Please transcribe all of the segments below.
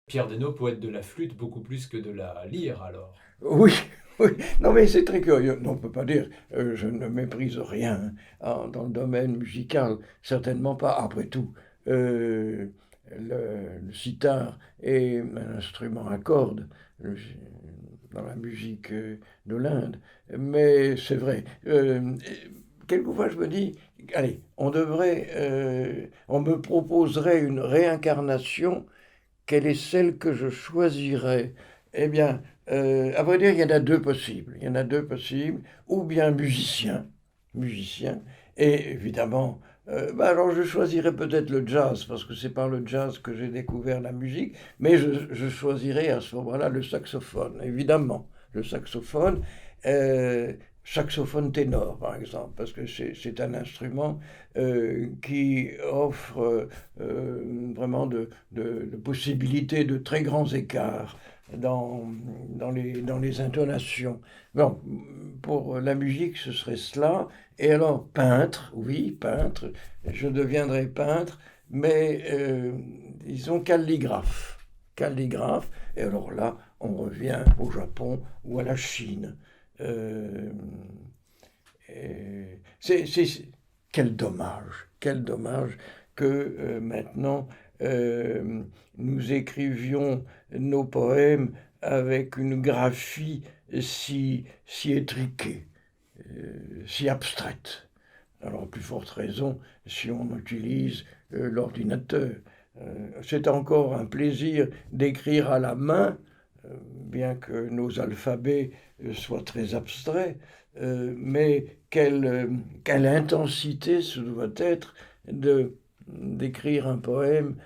Pierre Desnos, poète de la flûte, beaucoup plus que de la lyre, alors. Oui, oui. Non, mais c'est très curieux. Non, on ne peut pas dire, je ne méprise rien dans le domaine musical, certainement pas. Après tout, euh, le sitar est un instrument à cordes euh, dans la musique de l'Inde. Mais c'est vrai. Quelquefois, je me dis, allez, on me proposerait une réincarnation, quelle est celle que je choisirais? Eh bien, à vrai dire, il y en a deux possibles. Il y en a deux possibles, ou bien musicien, et évidemment, alors je choisirais peut-être le jazz, parce que c'est par le jazz que j'ai découvert la musique, mais je choisirais à ce moment-là le saxophone, évidemment. Le saxophone, euh, saxophone ténor, par exemple, parce que c'est un instrument qui offre vraiment de possibilités de très grands écarts dans les intonations. Bon, pour la musique, ce serait cela. Et alors, peintre, oui, peintre, je deviendrai peintre, mais disons calligraphe. Calligraphe, et alors là, on revient au Japon ou à la Chine. Euh, c'est quel dommage que maintenant nous écrivions nos poèmes avec une graphie si étriquée, si abstraite. Alors, plus forte raison si on utilise l'ordinateur. C'est encore un plaisir d'écrire à la main, bien que nos alphabets soient très abstraits, mais quelle intensité ce doit être de, d'écrire un poème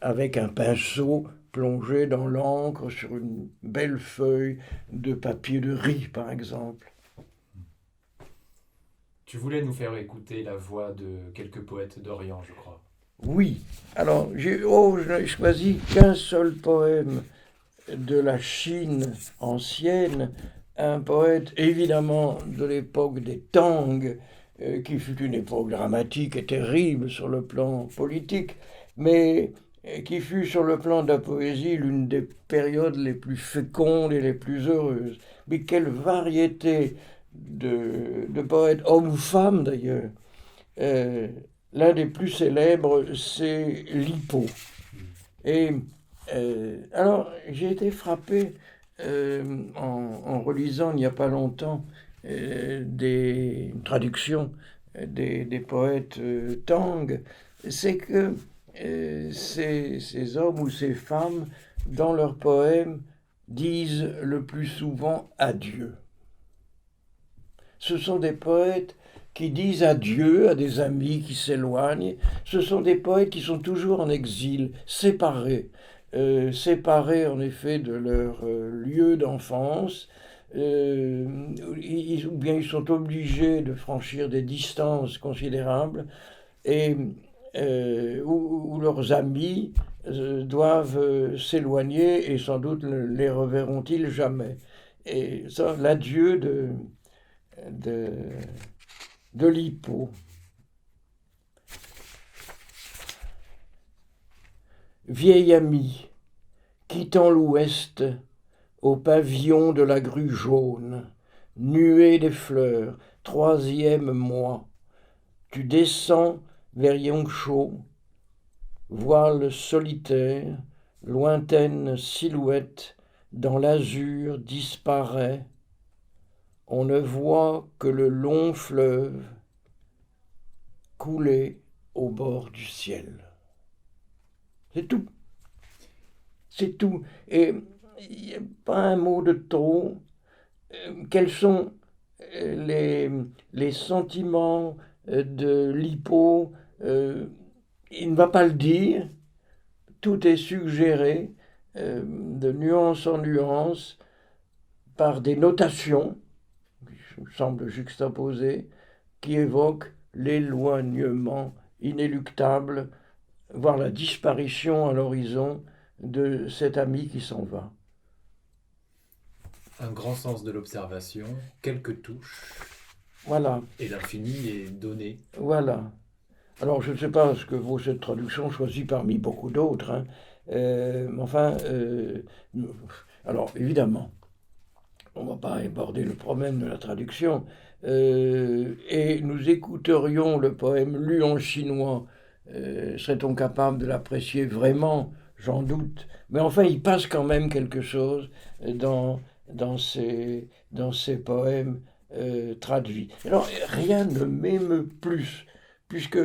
avec un pinceau plongé dans l'encre sur une belle feuille de papier de riz, par exemple. Tu voulais nous faire écouter la voix de quelques poètes d'Orient, je crois. Oui, alors je n'ai choisi qu'un seul poème de la Chine ancienne, un poète évidemment de l'époque des Tang, qui fut une époque dramatique et terrible sur le plan politique, mais qui fut sur le plan de la poésie l'une des périodes les plus fécondes et les plus heureuses. Mais quelle variété de poètes, hommes ou femmes d'ailleurs. Euh, L'un des plus célèbres, c'est Lippo. Et alors, j'ai été frappé en relisant il n'y a pas longtemps des traductions des poètes Tang, c'est que ces hommes ou ces femmes, dans leurs poèmes, disent le plus souvent adieu. Ce sont des poètes qui disent adieu à des amis qui s'éloignent. Ce sont des poètes qui sont toujours en exil, séparés. Séparés en effet de leur lieu d'enfance, ou bien ils sont obligés de franchir des distances considérables, et où leurs amis doivent s'éloigner et sans doute ne les reverront-ils jamais. Et ça, l'adieu de, de l'hippo. Vieil ami, quittant l'ouest au pavillon de la grue jaune, nuée des fleurs, troisième mois, tu descends vers Yongcho, voile solitaire, lointaine silhouette, dans l'azur disparaît, on ne voit que le long fleuve couler au bord du ciel. C'est tout. C'est tout. Et il n'y a pas un mot de trop. Quels sont les sentiments de l'hippo? Il ne va pas le dire. Tout est suggéré de nuance en nuance par des notations, qui semblent juxtaposées, qui évoquent l'éloignement inéluctable, voire la disparition à l'horizon de cet ami qui s'en va. Un grand sens de l'observation, quelques touches, Voilà, et l'infini est donné. voilà. Alors, je ne sais pas ce que vaut cette traduction choisie parmi beaucoup d'autres, hein. Mais enfin, alors évidemment, on ne va pas aborder le problème de la traduction, et nous écouterions le poème lu en chinois. Serait-on capable de l'apprécier vraiment? J'en doute. Mais enfin, il passe quand même quelque chose dans, dans ces poèmes traduits. Alors, rien ne m'émeut plus, puisque,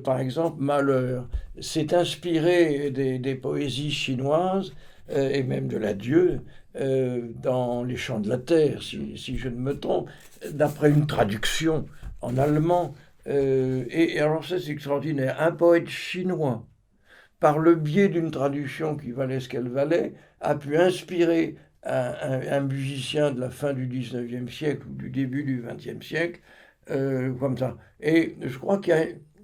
par exemple, Malheur s'est inspiré des poésies chinoises, et même de l'adieu, dans Les Chants de la Terre, si je ne me trompe, d'après une traduction en allemand. Et alors ça, c'est extraordinaire. Un poète chinois, par le biais d'une traduction qui valait ce qu'elle valait, a pu inspirer un musicien de la fin du 19e siècle ou du début du 20e siècle, comme ça. Et je crois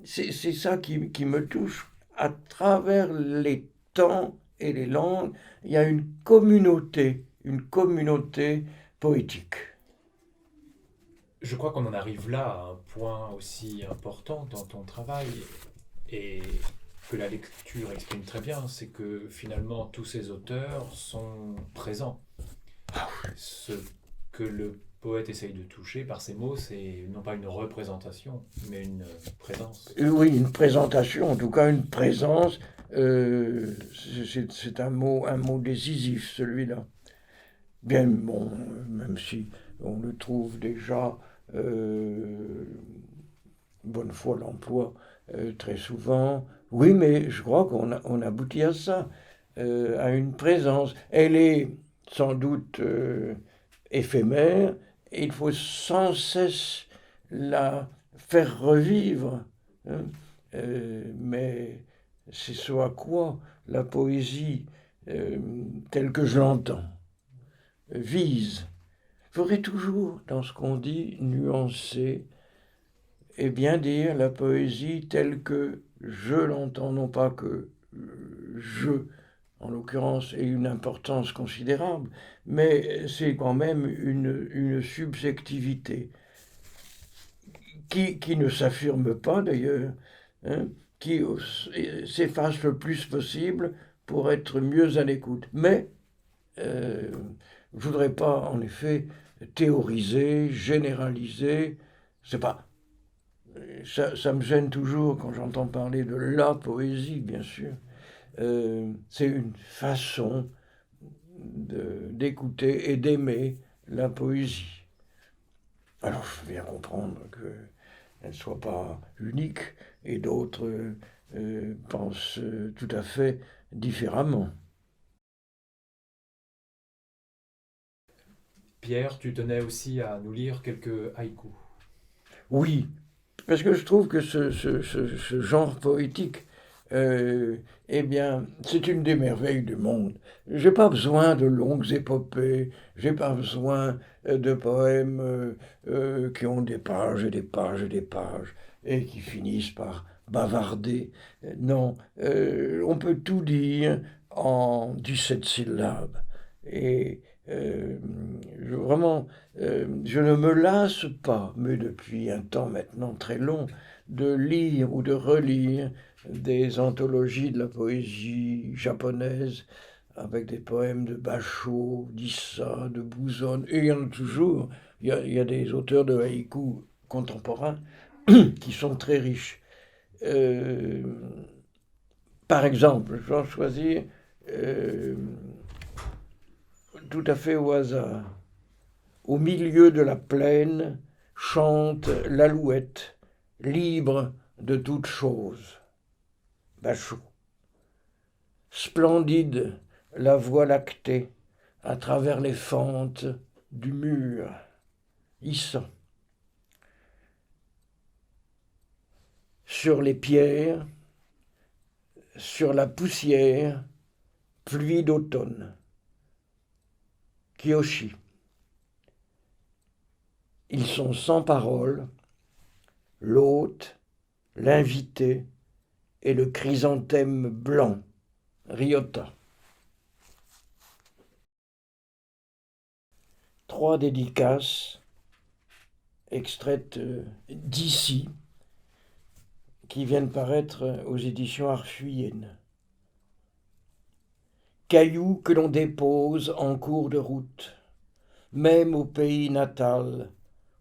c'est ça qui me touche. À travers les temps et les langues, il y a une communauté poétique. Je crois qu'on en arrive là à un point aussi important dans ton travail et que la lecture exprime très bien, c'est que finalement tous ces auteurs sont présents. Ce que le poète essaye de toucher par ses mots, c'est non pas une représentation, mais une présence. Oui, une présentation, en tout cas une présence, c'est un mot décisif, celui-là. Bien, bon, même si on le trouve déjà, bonne foi l'emploi très souvent. Oui, mais je crois on aboutit à ça, à une présence. Elle est sans doute éphémère, et il faut sans cesse la faire revivre, hein. Mais c'est ce à quoi la poésie, telle que je l'entends, vise. Il faudrait toujours, dans ce qu'on dit, nuancer et bien dire la poésie telle que je l'entends, non pas que je, en l'occurrence, ait une importance considérable, mais c'est quand même une subjectivité qui ne s'affirme pas d'ailleurs, hein, qui s'efface le plus possible pour être mieux à l'écoute. Mais je ne voudrais pas, en effet, théoriser, généraliser. C'est pas ça me gêne toujours quand j'entends parler de la poésie, bien sûr. C'est une façon d'écouter et d'aimer la poésie. Alors, je veux bien comprendre qu'elle ne soit pas unique et d'autres pensent tout à fait différemment. Pierre, tu tenais aussi à nous lire quelques haïkus. Oui, parce que je trouve que ce genre poétique, eh bien, c'est une des merveilles du monde. J'ai pas besoin de longues épopées, j'ai pas besoin de poèmes qui ont des pages et des pages et des pages et qui finissent par bavarder. Non, on peut tout dire en 17 syllabes. Et euh, vraiment, je ne me lasse pas, mais depuis un temps maintenant très long, de lire ou de relire des anthologies de la poésie japonaise avec des poèmes de Basho, d'Issa, de Buzon, et il y en a toujours. Il y a des auteurs de haïkus contemporains qui sont très riches. Euh, Par exemple, je vais en choisir euh, tout à fait au hasard. Au milieu de la plaine chante l'alouette, libre de toute chose. Bachot. Splendide la voie lactée à travers les fentes du mur. Issa. Sur les pierres, sur la poussière, pluie d'automne. Kiyoshi. Ils sont sans parole, l'hôte, l'invité et le chrysanthème blanc, Ryota. 3 dédicaces extraites d'ici, qui vient de paraître aux éditions Arfuyennes. Cailloux que l'on dépose en cours de route, même au pays natal,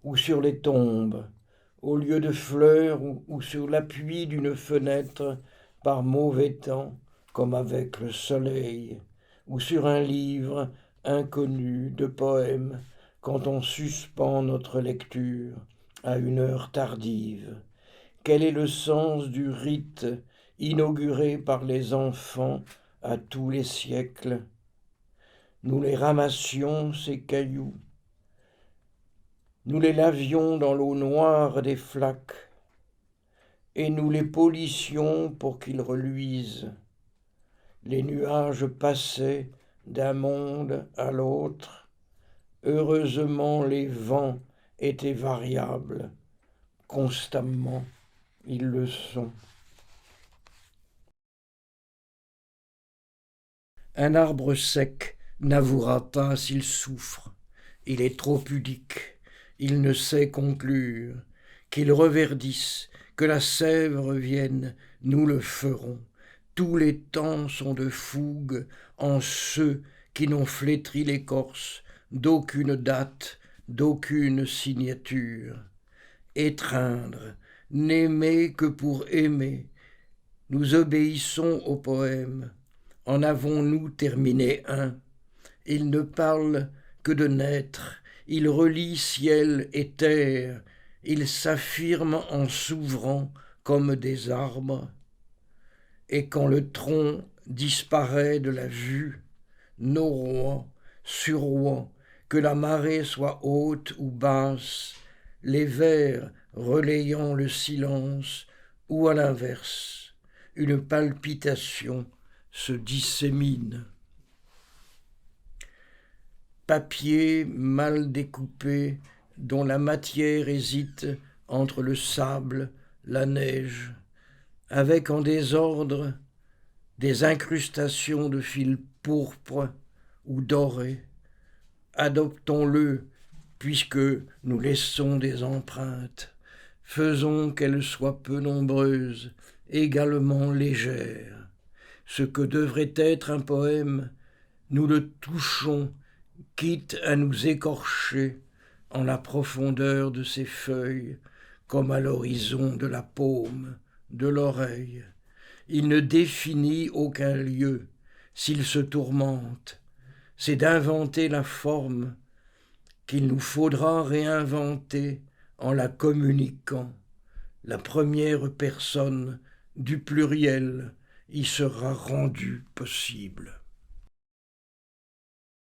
ou sur les tombes, au lieu de fleurs ou sur l'appui d'une fenêtre par mauvais temps, comme avec le soleil, ou sur un livre inconnu de poèmes, quand on suspend notre lecture à une heure tardive. Quel est le sens du rite inauguré par les enfants à tous les siècles? Nous les ramassions, ces cailloux, nous les lavions dans l'eau noire des flaques, et nous les polissions pour qu'ils reluisent. Les nuages passaient d'un monde à l'autre. Heureusement, les vents étaient variables. Constamment, ils le sont. Un arbre sec n'avouera pas s'il souffre. Il est trop pudique. Il ne sait conclure. Qu'il reverdisse, que la sève revienne, nous le ferons. Tous les temps sont de fougue en ceux qui n'ont flétri l'écorce d'aucune date, d'aucune signature. Étreindre, n'aimer que pour aimer, nous obéissons au poème. En avons-nous terminé un? Il ne parle que de naître, il relie ciel et terre, il s'affirme en s'ouvrant comme des arbres. Et quand le tronc disparaît de la vue, norouant, suroint, que la marée soit haute ou basse, les vers relayant le silence, ou à l'inverse, une palpitation se dissémine. Papier mal découpé, dont la matière hésite entre le sable, la neige, avec en désordre des incrustations de fils pourpres ou dorés. Adoptons-le, puisque nous laissons des empreintes. Faisons qu'elles soient peu nombreuses, également légères. Ce que devrait être un poème, nous le touchons, quitte à nous écorcher en la profondeur de ses feuilles, comme à l'horizon de la paume, de l'oreille. Il ne définit aucun lieu, s'il se tourmente. C'est d'inventer la forme qu'il nous faudra réinventer en la communiquant. La première personne du pluriel y sera rendue possible.